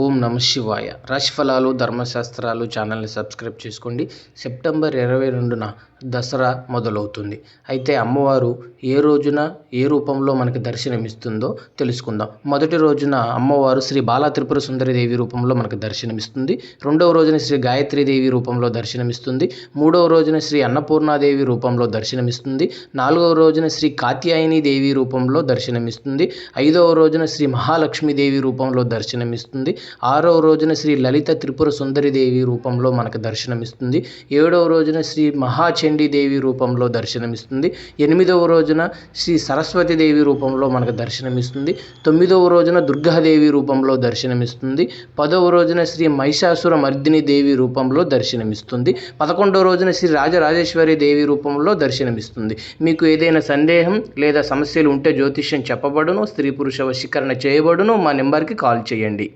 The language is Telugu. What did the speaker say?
ఓం నమ శివాయ. రాశిఫలాలు ధర్మశాస్త్రాలు ఛానల్ని సబ్స్క్రైబ్ చేసుకోండి. సెప్టెంబర్ 22న దసరా మొదలవుతుంది. అయితే అమ్మవారు ఏ రోజున ఏ రూపంలో మనకి దర్శనమిస్తుందో తెలుసుకుందాం. మొదటి రోజున అమ్మవారు శ్రీ బాలా త్రిపుర సుందరి దేవి రూపంలో మనకు దర్శనమిస్తుంది. రెండవ రోజున శ్రీ గాయత్రీదేవి రూపంలో దర్శనమిస్తుంది. మూడవ రోజున శ్రీ అన్నపూర్ణాదేవి రూపంలో దర్శనమిస్తుంది. నాలుగవ రోజున శ్రీ కాత్యాయని దేవి రూపంలో దర్శనమిస్తుంది. ఐదవ రోజున శ్రీ మహాలక్ష్మీదేవి రూపంలో దర్శనమిస్తుంది. ఆరవ రోజున శ్రీ లలిత త్రిపుర సుందరి దేవి రూపంలో మనకు దర్శనమిస్తుంది. ఏడవ రోజున శ్రీ మహాచండీ దేవి రూపంలో దర్శనమిస్తుంది. ఎనిమిదవ రోజున శ్రీ సరస్వతి దేవి రూపంలో మనకు దర్శనమిస్తుంది. తొమ్మిదవ రోజున దుర్గాదేవి రూపంలో దర్శనమిస్తుంది. పదవ రోజున శ్రీ మహిషాసుర మర్దిని దేవి రూపంలో దర్శనమిస్తుంది. 11వ రోజున శ్రీ రాజరాజేశ్వరి దేవి రూపంలో దర్శనమిస్తుంది. మీకు ఏదైనా సందేహం లేదా సమస్యలు ఉంటే జ్యోతిష్యం చెప్పబడును, స్త్రీ పురుష వశీకరణ చేయబడును. మా నెంబర్కి కాల్ చేయండి.